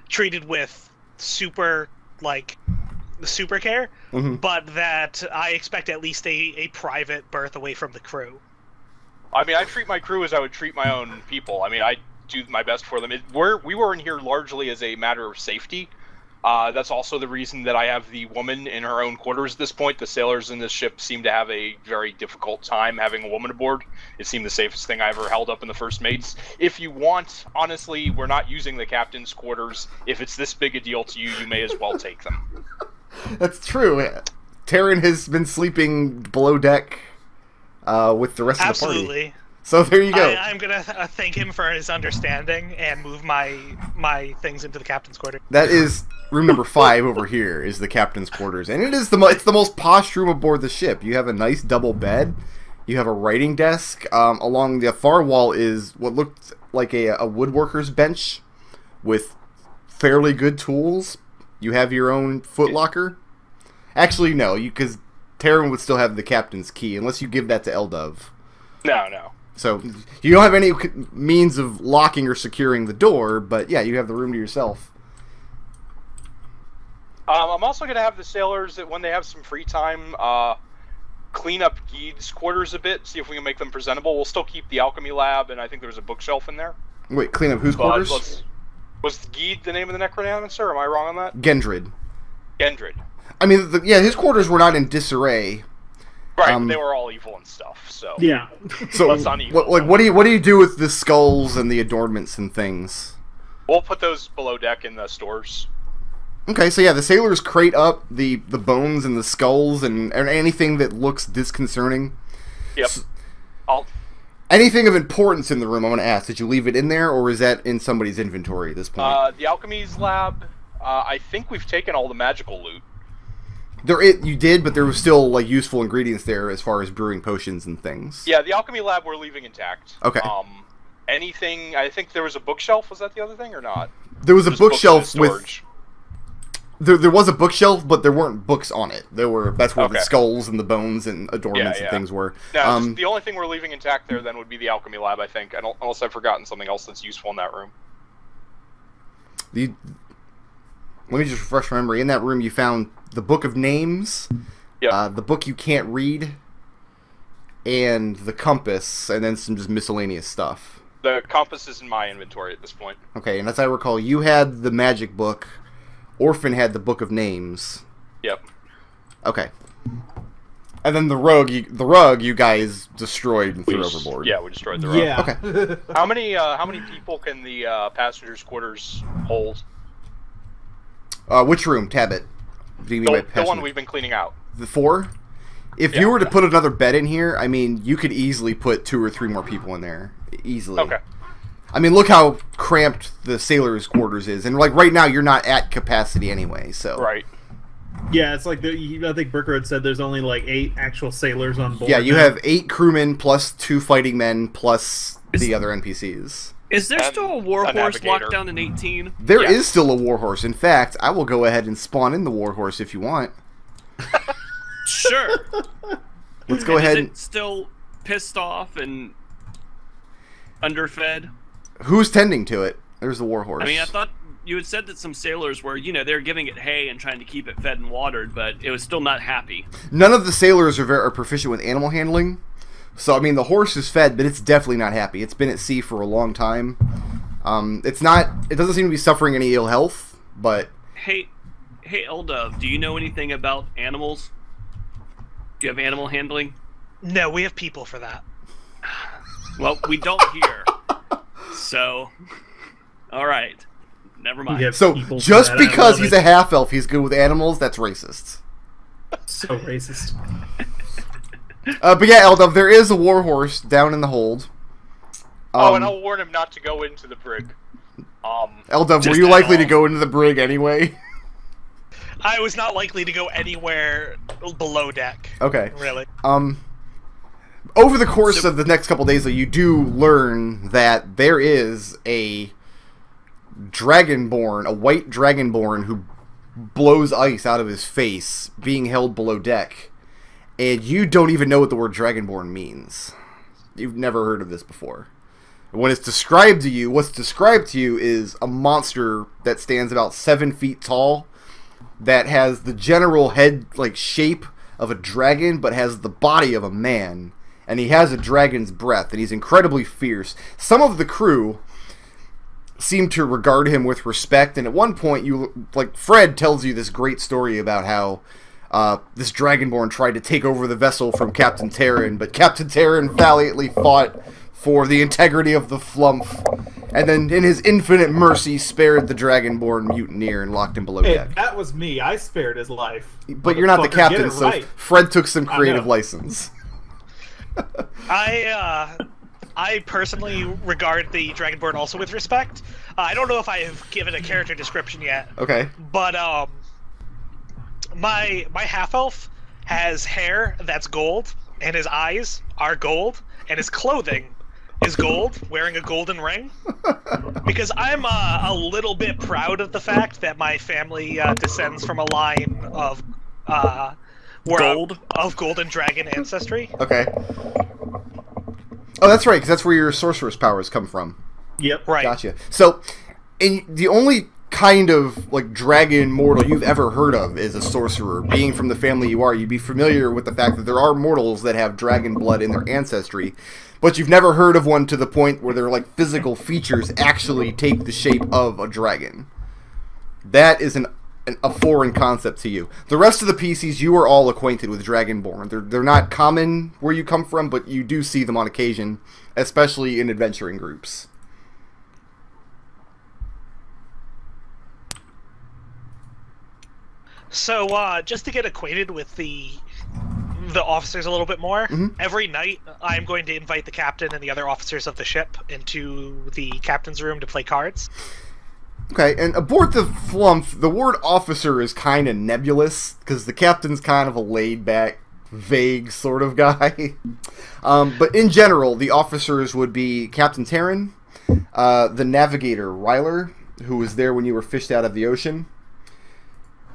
treated with super care, but that I expect at least a private berth away from the crew. I mean, I treat my crew as I would treat my own people. I mean, I do my best for them. We were in here largely as a matter of safety. That's also the reason that I have the woman in her own quarters at this point. The sailors in this ship seem to have a very difficult time having a woman aboard. It seemed the safest thing I ever held up in the first mates. If you want, honestly, we're not using the captain's quarters. If it's this big a deal to you, you may as well take them. That's true. Tarin has been sleeping below deck with the rest of the party. Absolutely. So there you go. I'm gonna thank him for his understanding and move my things into the captain's quarters. That is room number 5 over here is the captain's quarters, and it's the most posh room aboard the ship. You have a nice double bed. You have a writing desk. Along the far wall is what looked like a woodworker's bench with fairly good tools. You have your own footlocker. Actually, no, because Tarin would still have the captain's key unless you give that to Eldove. No. So you don't have any means of locking or securing the door, but yeah, you have the room to yourself. I'm also going to have the sailors, that when they have some free time, clean up Geed's quarters a bit, see if we can make them presentable. We'll still keep the alchemy lab, and I think there's a bookshelf in there. Wait, clean up whose quarters? Was Geed the name of the necromancer? Am I wrong on that? Gendrid. Gendrid. I mean, his quarters were not in disarray. Right, they were all evil and stuff, so... Yeah. So, That's not evil. what do you do with the skulls and the adornments and things? We'll put those below deck in the stores. Okay, so yeah, the sailors crate up the bones and the skulls and anything that looks disconcerting. Yep. Anything of importance in the room, I'm going to ask, did you leave it in there, or is that in somebody's inventory at this point? The alchemy's lab, I think we've taken all the magical loot. You did, but there was still like useful ingredients there as far as brewing potions and things. Yeah, the alchemy lab we're leaving intact. Okay. Anything, I think there was a bookshelf, was that the other thing, or not? There was a Just books bookshelf in storage. There was a bookshelf, but there weren't books on it. That's where the Okay. skulls and the bones and adornments and things were. No, the only thing we're leaving intact there then would be the alchemy lab, I think, unless I've forgotten something else that's useful in that room. Let me just refresh my memory. In that room, you found the Book of Names, Yep. the book you can't read, and the compass, and then some just miscellaneous stuff. The compass is in my inventory at this point. Okay, and as I recall, you had the magic book. Orphan had the Book of Names. Yep. Okay. And then the rug you guys destroyed and threw overboard. Yeah, we destroyed the rug. Yeah. Okay. How many people can the passengers' quarters hold? Which room? Tab it. What do you mean by The one passenger? we've been cleaning out. The 4? If Yeah. you were to put another bed in here, I mean, you could easily put 2 or 3 more people in there. Easily. Okay. I mean, look how cramped the sailors' quarters is. And, like, right now, you're not at capacity anyway, so... Right. Yeah, it's like I think Brooker had said there's only like 8 actual sailors on board. Yeah, you now. have 8 crewmen plus 2 fighting men plus the other NPCs. Is there And still a a warhorse navigator. locked down in 18? There is Yes. still a warhorse. In fact, I will go ahead and spawn in the warhorse if you want. Sure. Let's go ahead Is and... it still pissed off and underfed? Who's tending to it? There's the warhorse. I mean, I thought you had said that some sailors were, they're giving it hay and trying to keep it fed and watered, but it was still not happy. None of the sailors are proficient with animal handling. So, I mean, the horse is fed, but it's definitely not happy. It's been at sea for a long time. It doesn't seem to be suffering any ill health. But Hey, Eldove, do you know anything about animals? Do you have animal handling? No, we have people for that. Well, we don't here. So, all right. Never mind. We have so people for just that. I because love he's it. a half elf, he's good with animals. That's racist. So racist. But yeah, Eldove, there is a warhorse down in the hold. And I'll warn him not to go into the brig. Eldove, were Just you at likely to all. go into the brig anyway? I was not likely to go anywhere below deck. Okay. Really. Over the course of the next couple days, though, you do learn that there is a dragonborn, a white dragonborn who blows ice out of his face, being held below deck. And you don't even know what the word dragonborn means. You've never heard of this before. When it's described to you, what's described to you is a monster that stands about 7 feet tall, that has the general head like shape of a dragon, but has the body of a man, and he has a dragon's breath, and he's incredibly fierce. Some of the crew seem to regard him with respect, and at one point, Fred tells you this great story about how this dragonborn tried to take over the vessel from Captain Tarin, but Captain Tarin valiantly fought for the integrity of the Flumph, and then in his infinite mercy spared the dragonborn mutineer and locked him below Hey, deck. that was me. I spared his life. But you're not the Motherfucker, captain, get it so right. Fred took some creative know. license. I personally regard the Dragonborn also with respect. I don't know if I have given a character description yet, Okay. but my half elf has hair that's gold, and his eyes are gold, and his clothing is gold, wearing a golden ring. Because I'm a little bit proud of the fact that my family descends from a line of of golden dragon ancestry. Okay. Oh, that's right, because that's where your sorcerer's powers come from. Yep. Right. Gotcha. So, the only kind of like dragon mortal you've ever heard of is a sorcerer. Being from the family you are, you'd be familiar with the fact that there are mortals that have dragon blood in their ancestry, but you've never heard of one to the point where their like physical features actually take the shape of a dragon. That is a foreign concept to you. The rest of the PCs, you are all acquainted with Dragonborn. They're not common where you come from, but you do see them on occasion, especially in adventuring groups. So, just to get acquainted with the officers a little bit more, every night I'm going to invite the captain and the other officers of the ship into the captain's room to play cards. Okay, and aboard the Flumph, the word officer is kind of nebulous, because the captain's kind of a laid-back, vague sort of guy. But in general, the officers would be Captain Tarin, the navigator, Ryler, who was there when you were fished out of the ocean.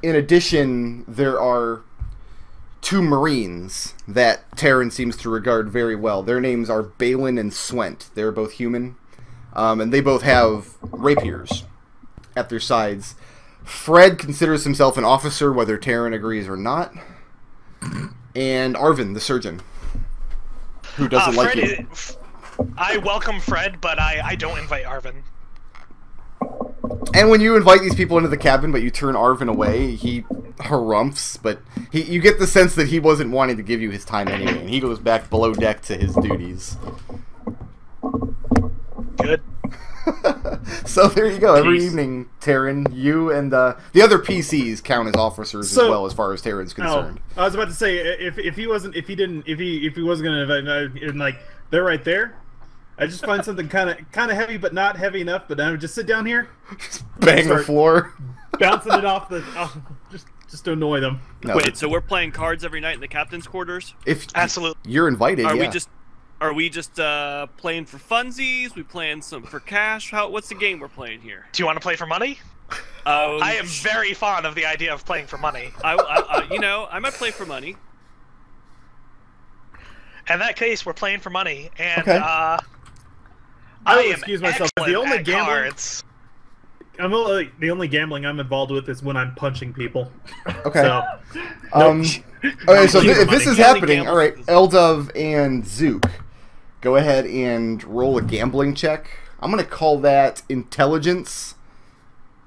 In addition, there are 2 Marines that Tarin seems to regard very well. Their names are Balin and Swent. They're both human, and they both have rapiers at their sides. Fred considers himself an officer, whether Tarin agrees or not. And Arvin, the surgeon, who doesn't like you. I welcome Fred, but I don't invite Arvin. And when you invite these people into the cabin, but you turn Arvin away, he harumphs, but you get the sense that he wasn't wanting to give you his time anyway, and he goes back below deck to his duties. Good. So there you go. Every Jeez. evening, Tarin, you and the other PCs count as officers as well, as far as Tarin's concerned. I was about to say if he wasn't gonna invite, and like they're right there, I just find something kind of heavy but not heavy enough. But I would just sit down here, Just bang the Start- floor. bouncing it off just to annoy them. No, Wait, so we're playing cards every night in the captain's quarters? if Absolutely. you're invited, Are yeah. we just playing for funsies? We playing some for cash? What's the game we're playing here? Do you want to play for money? I am sh- very fond of the idea of playing for money. I might play for money. In that case, we're playing for money, and Okay. I will am excuse myself. The excellent only at gambling- cards. The only gambling I'm involved with is when I'm punching people. Okay. So, Okay, so if this is He only happening, gambles all right, with Eldove and Zook, go ahead and roll a gambling check. I'm going to call that intelligence.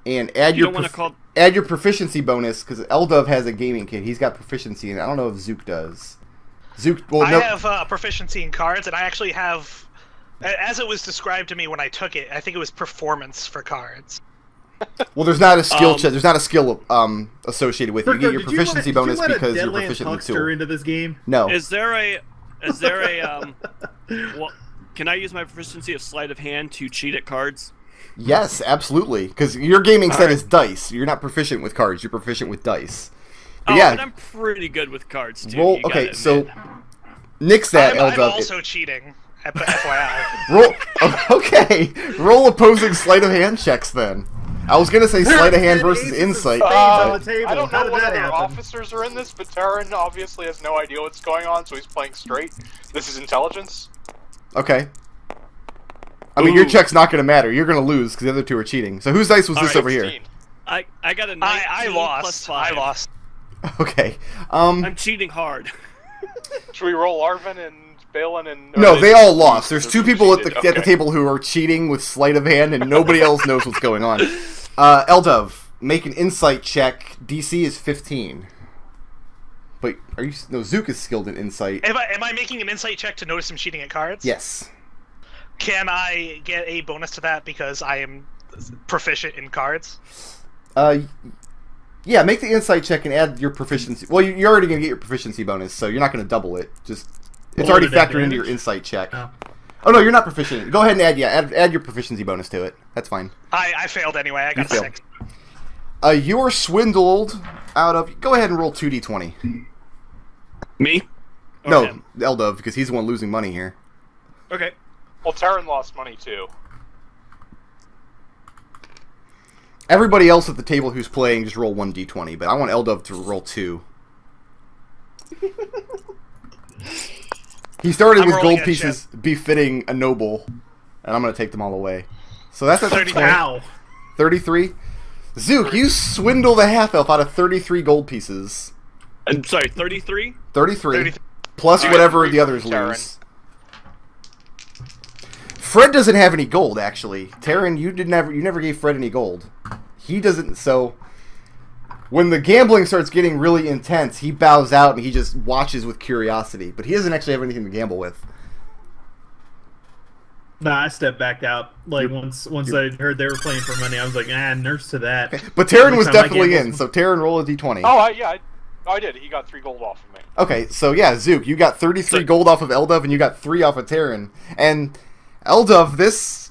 and add You don't want to call. add your proficiency bonus, because Eldove has a gaming kit. He's got proficiency, and I don't know if Zook does. Zook, well, I no. have proficiency in cards, and I actually have, as it was described to me when I took it, I think it was performance for cards. Well, there's not a skill check. There's not a skill associated with it. You get your Did proficiency bonus did you because let a you're Deadlands proficient in the huckster tool. into this game? No. Is there a well, can I use my proficiency of sleight of hand to cheat at cards? Yes, absolutely. Because your gaming set Alright. is dice. You're not proficient with cards. You're proficient with dice. But Oh, yeah, but I'm pretty good with cards too. roll. you gotta Okay, so admit. nix that, I'm Eldove. also cheating, FYI. Roll. Okay, roll opposing sleight of hand checks then. I was gonna say sleight of hand versus insight. on the table. I don't How know did what that other happen? officers are in this, but Tarin obviously has no idea what's going on, so he's playing straight. This is intelligence. Okay. I mean, your Ooh. check's not gonna matter. You're gonna lose because the other two are cheating. So whose dice was this Alright, over here? 16. I got a 19 I plus lost. 5. I lost. Okay. I'm cheating hard. Should we roll Arvin and Balin and... No, they all lost. There's They're two people at cheated. the Okay. table who are cheating with sleight of hand, and nobody else knows what's going on. Eldove, make an insight check. DC is 15. But are you? No, Zook is skilled in insight. Am I making an insight check to notice him cheating at cards? Yes. Can I get a bonus to that because I am proficient in cards? Yeah, make the insight check and add your proficiency. Well, you're already gonna get your proficiency bonus, so you're not gonna double it. Just it's Roll already it at factored into your advantage? insight check. Oh. Oh no, you're not proficient. Go ahead and add your proficiency bonus to it. That's fine. I failed anyway. I got a failed. 6. You're swindled out of. Go ahead and roll 2d20. Me? Or No, him? Eldove, because he's the one losing money here. Okay. Well, Tarin lost money too. Everybody else at the table who's playing just roll 1d20, but I want Eldove to roll 2. He started I'm with rolling gold a pieces befitting a noble, and I'm going to take them all away. So that's a 33. Wow. 33. Zook, you swindle the half-elf out of 33 gold pieces. I'm sorry, 33? 33. 33. Plus Alright, whatever three the others from Tarin. lose. Fred doesn't have any gold, actually. Tarin, you never gave Fred any gold. He doesn't, so... When the gambling starts getting really intense, he bows out and he just watches with curiosity. But he doesn't actually have anything to gamble with. Nah, I stepped back out. Like once I heard they were playing for money, I was like, nurse to that. But Tarin Every was time I definitely gamble- in, so Tarin, roll a d20. Oh, I did. He got 3 gold off of me. Okay, so yeah, Zook, you got 33 So- gold off of Eldove, and you got 3 off of Tarin. And Eldove, this...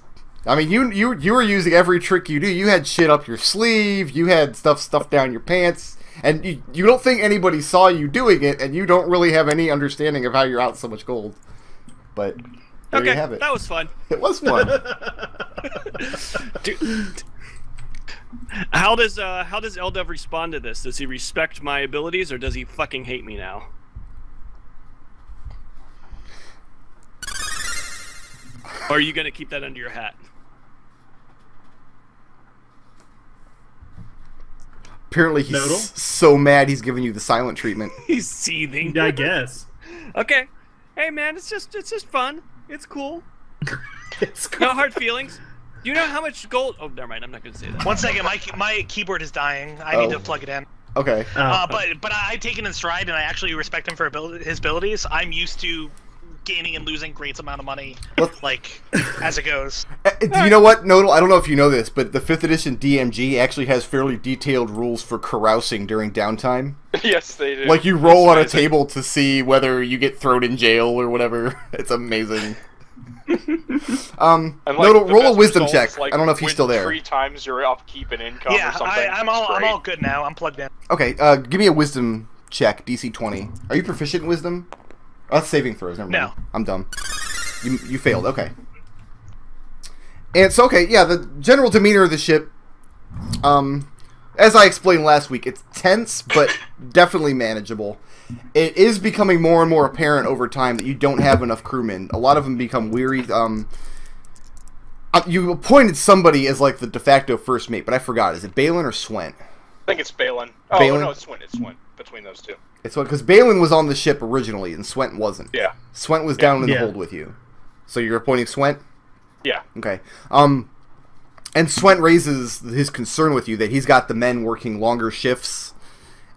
I mean, you were using every trick you do. You had shit up your sleeve, you had stuff down your pants, and you don't think anybody saw you doing it, and you don't really have any understanding of how you're out so much gold. But there Okay, you have it. that was fun. It was fun. How does Eldove respond to this? Does he respect my abilities, or does he fucking hate me now? Or are you gonna keep that under your hat? Apparently he's Nodal? so mad he's giving you the silent treatment. He's seething. I guess. Okay. Hey man, it's just fun. It's cool. It's No hard feelings. Do you know how much gold? Oh, never mind. I'm not gonna say that. 1 second, my keyboard is dying. I need to plug it in. Okay. But I take it in stride, and I actually respect him for his abilities. I'm used to gaining and losing great amount of money, like as it goes. Do you know what, Nodal? I don't know if you know this, but the 5th edition DMG actually has fairly detailed rules for carousing during downtime. Yes, they do. Like, you roll on a It's amazing. table to see whether you get thrown in jail or whatever. It's amazing. And, like, Nodal, the roll a best wisdom result check. is, like, I don't know if he's win still there. 3 times your upkeep and income or Yeah, something. I'm all good now. I'm plugged in. Okay, give me a wisdom check, DC 20. Are you proficient in wisdom? Oh, that's saving throws, never mind. No. I'm dumb. You failed, okay. And so, okay, yeah, the general demeanor of the ship, as I explained last week, it's tense, but definitely manageable. It is becoming more and more apparent over time that you don't have enough crewmen. A lot of them become weary. You appointed somebody as, like, the de facto first mate, but I forgot. Is it Balin or Swent? I think it's Balin. Oh, Balin? no, it's Swint. It's Swint. Between those two. It's because Balin was on the ship originally, and Swent wasn't. Yeah. Swent was down in the Yeah. hold with you. So you're appointing Swent? Yeah. Okay. And Swent raises his concern with you that he's got the men working longer shifts,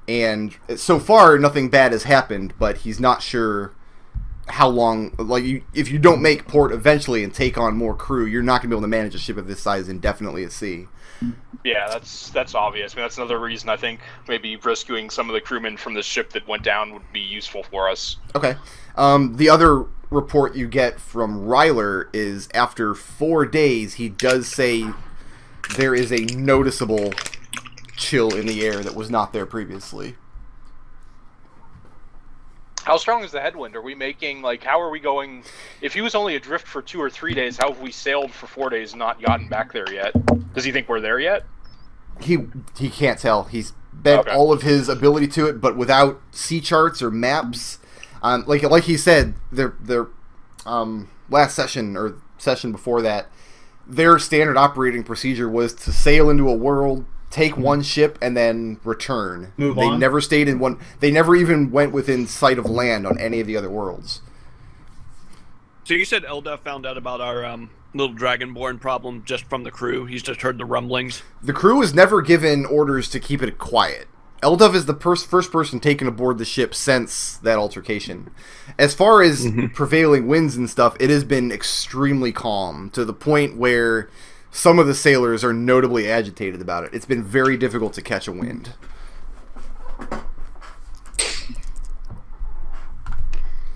and so far nothing bad has happened, but he's not sure how long. Like, if you don't make port eventually and take on more crew, you're not going to be able to manage a ship of this size indefinitely at sea. Yeah, that's obvious. I mean, that's another reason I think maybe rescuing some of the crewmen from the ship that went down would be useful for us. Okay. The other report you get from Ryler is after 4 days, he does say there is a noticeable chill in the air that was not there previously. How strong is the headwind? Are we making, like, how are we going? If he was only adrift for 2 or 3 days, how have we sailed for 4 days and not gotten back there yet? Does he think we're there yet? He can't tell. He's bent all of his ability to it, but without sea charts or maps. Like he said, their last session or session before that, their standard operating procedure was to sail into a world, take one ship, and then return. Move on. They never stayed in one. They never even went within sight of land on any of the other worlds. So you said Eldove found out about our little dragonborn problem just from the crew. He's just heard the rumblings. The crew was never given orders to keep it quiet. Eldove is the first person taken aboard the ship since that altercation. As far as prevailing winds and stuff, it has been extremely calm, to the point where some of the sailors are notably agitated about it. It's been very difficult to catch a wind.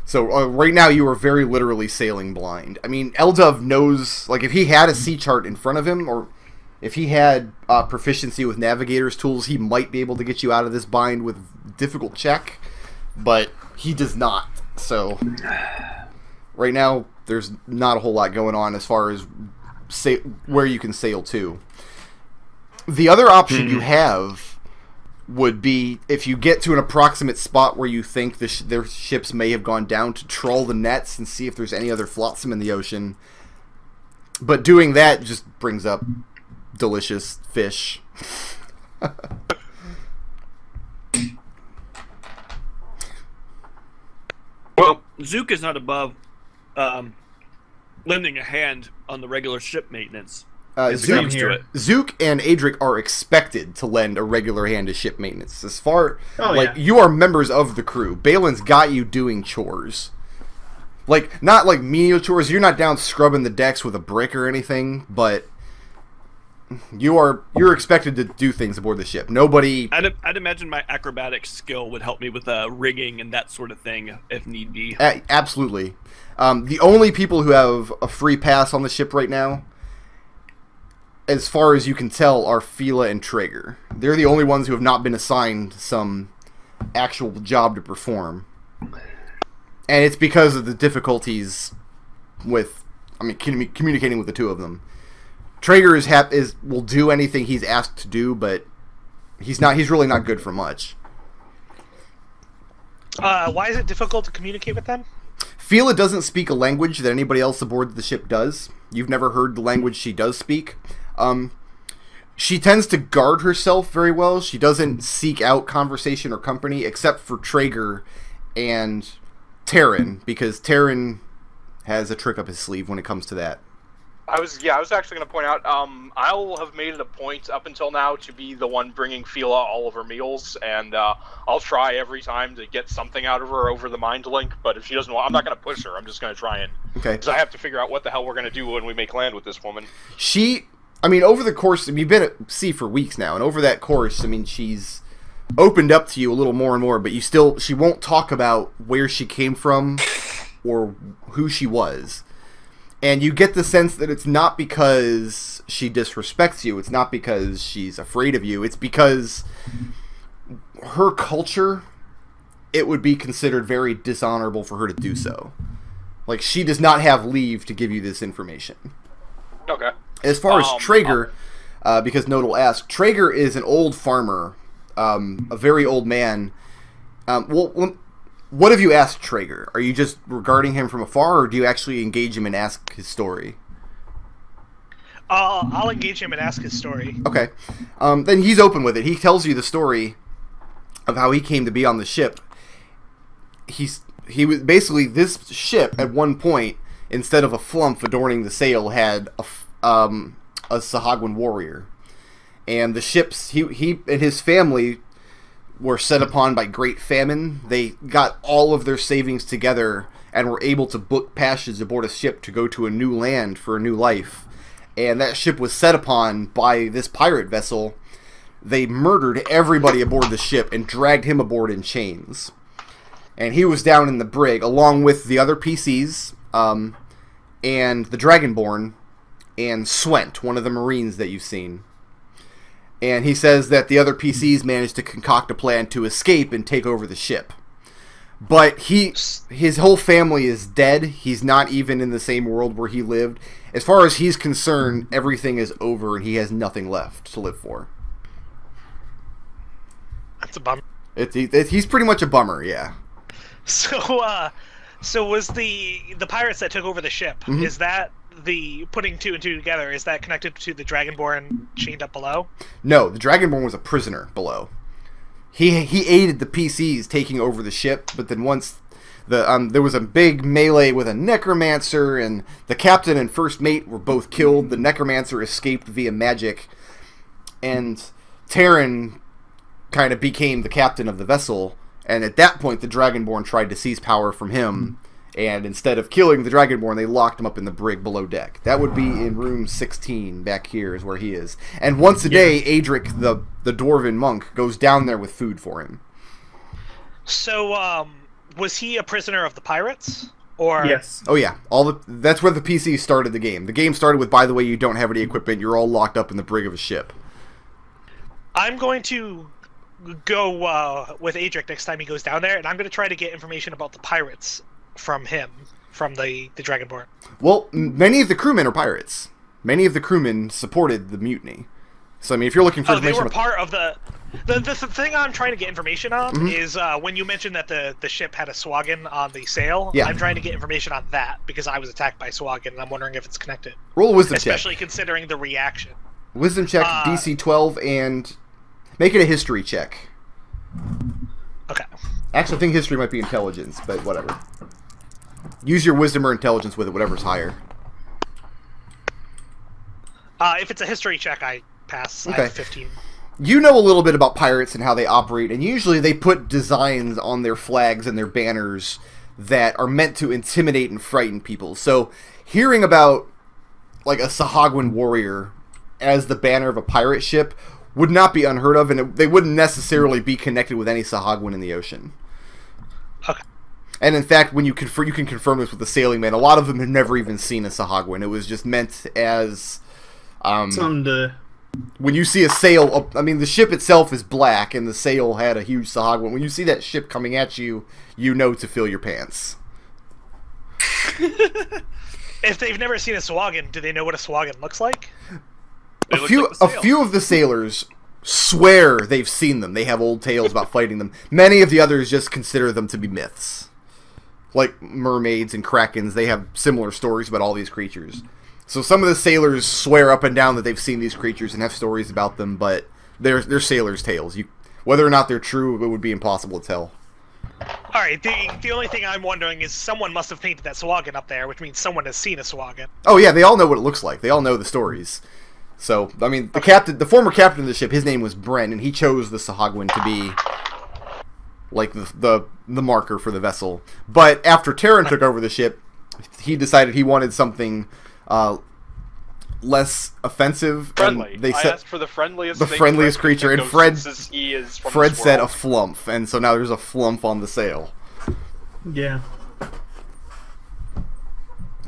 So right now you are very literally sailing blind. I mean, Eldove knows, like, if he had a sea chart in front of him, or if he had proficiency with navigator's tools, he might be able to get you out of this bind with difficult check, but he does not. So right now there's not a whole lot going on as far as where you can sail to. The other option you have would be, if you get to an approximate spot where you think their ships may have gone down, to trawl the nets and see if there's any other flotsam in the ocean. But doing that just brings up delicious fish. Well, Zook is not above lending a hand on the regular ship maintenance. Zook and Adric are expected to lend a regular hand to ship maintenance. As far you are members of the crew. Balin's got you doing chores. Like, not like menial chores. You're not down scrubbing the decks with a brick or anything, but you're expected to do things aboard the ship. Nobody. I'd imagine my acrobatic skill would help me with rigging and that sort of thing if need be. Absolutely. The only people who have a free pass on the ship right now, as far as you can tell, are Fila and Traeger. They're the only ones who have not been assigned some actual job to perform. And it's because of the difficulties with, communicating with the two of them. Traeger will do anything he's asked to do, but he's really not good for much. Why is it difficult to communicate with them? Fila doesn't speak a language that anybody else aboard the ship does. You've never heard the language she does speak. She tends to guard herself very well. She doesn't seek out conversation or company, except for Traeger and Tarin, because Tarin has a trick up his sleeve when it comes to that. I was actually going to point out, I'll have made it a point up until now to be the one bringing Fila all of her meals, and I'll try every time to get something out of her over the mind link, but if she doesn't want, I'm not going to push her, I'm just going to try and... Okay. Because I have to figure out what the hell we're going to do when we make land with this woman. Over the course, you've been at sea for weeks now, and over that course, she's opened up to you a little more and more, but she won't talk about where she came from or who she was. And you get the sense that it's not because she disrespects you, it's not because she's afraid of you, it's because her culture, it would be considered very dishonorable for her to do so. Like, she does not have leave to give you this information. Okay. As far as Traeger, because Nodal asked, Traeger is an old farmer, a very old man. What have you asked Traeger? Are you just regarding him from afar, or do you actually engage him and ask his story? I'll engage him and ask his story. Okay. Then he's open with it. He tells you the story of how he came to be on the ship. He was basically, this ship at one point, instead of a flumph adorning the sail, had a a Sahagwin warrior. And the ships, he and his family were set upon by great famine. They got all of their savings together and were able to book passage aboard a ship to go to a new land for a new life. And that ship was set upon by this pirate vessel. They murdered everybody aboard the ship and dragged him aboard in chains. And he was down in the brig along with the other PCs, and the Dragonborn, and Swent, one of the Marines that you've seen. And he says that the other PCs managed to concoct a plan to escape and take over the ship. But his whole family is dead. He's not even in the same world where he lived. As far as he's concerned, everything is over and he has nothing left to live for. That's a bummer. He's pretty much a bummer, yeah. So was the pirates that took over the ship, Mm-hmm. is that the putting two and two together, is that connected to the Dragonborn chained up below? No, the Dragonborn was a prisoner below. He aided the PCs taking over the ship, but then once there was a big melee with a necromancer, and the captain and first mate were both killed. The necromancer escaped via magic, and Tarin kind of became the captain of the vessel. And at that point, the Dragonborn tried to seize power from him, and instead of killing the Dragonborn, they locked him up in the brig below deck. That would be in room 16, back here is where he is. And once a day, Adric, the Dwarven monk, goes down there with food for him. So, was he a prisoner of the pirates? Or... Yes. Oh yeah, that's where the PC started the game. The game started with, by the way, you don't have any equipment, you're all locked up in the brig of a ship. I'm going to go with Adric next time he goes down there, and I'm going to try to get information about the pirates from him, from the Dragonborn. Well, many of the crewmen are pirates. Many of the crewmen supported the mutiny. So, I mean, if you're looking for they information were part of the thing I'm trying to get information on is when you mentioned that the ship had a Swaggin on the sail. Yeah. I'm trying to get information on that because I was attacked by Swaggin, and I'm wondering if it's connected. Roll a wisdom Especially check. considering the reaction. Wisdom check, DC 12, and make it a history check. Okay. Actually, I think history might be intelligence, but whatever. Use your wisdom or intelligence with it, whatever's higher. If it's a history check, I pass. Okay. I have 15. You know a little bit about pirates and how they operate, and usually they put designs on their flags and their banners that are meant to intimidate and frighten people. So, hearing about, like, a Sahagwin warrior as the banner of a pirate ship would not be unheard of, and they wouldn't necessarily be connected with any Sahagwin in the ocean. Okay. And in fact, when you can confirm this with the sailing man, a lot of them had never even seen a Sahagwin. It was just meant as Something to... when you see a sail. I mean, the ship itself is black, and the sail had a huge Sahagwin. When you see that ship coming at you, you know to fill your pants. If they've never seen a Swaggin, do they know what a Swaggin looks like? It A looks few, like the a sail. few of the sailors swear they've seen them. They have old tales about fighting them. Many of the others just consider them to be myths. Like mermaids and krakens, they have similar stories about all these creatures. So some of the sailors swear up and down that they've seen these creatures and have stories about them, but they're sailors' tales. Whether or not they're true, it would be impossible to tell. Alright, the only thing I'm wondering is someone must have painted that Swaggin up there, which means someone has seen a Swaggin. Oh yeah, they all know what it looks like. They all know the stories. So, I mean, the former captain of the ship, his name was Bren, and he chose the Sahagwin to be like the marker for the vessel. But after Tarin took over the ship, he decided he wanted something less offensive. Friendly. And they I said asked for the friendliest the thing friendliest Fred creature, could and think of since he is from Fred this said a world. Flumph, and so now there's a Flumph on the sail. Yeah.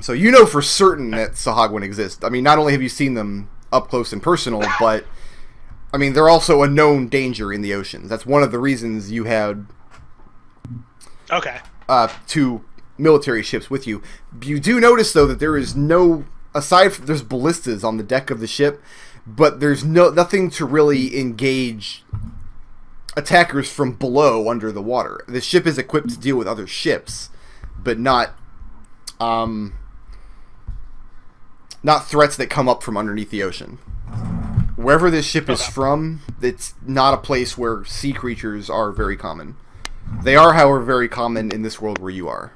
So you know for certain that Sahagwin exist. I mean, not only have you seen them up close and personal, but I mean, they're also a known danger in the oceans. That's one of the reasons you had Okay. 2 military ships with you. You do notice, though, that there is no, aside from, there's ballistas on the deck of the ship, but there's nothing to really engage attackers from below under the water. The ship is equipped to deal with other ships, but not threats that come up from underneath the ocean. Wherever this ship is from, it's not a place where sea creatures are very common. They are, however, very common in this world where you are.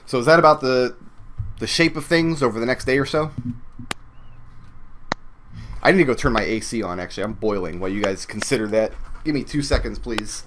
So is that about the shape of things over the next day or so? I need to go turn my AC on, actually. I'm boiling while you guys consider that. Give me 2 seconds, please.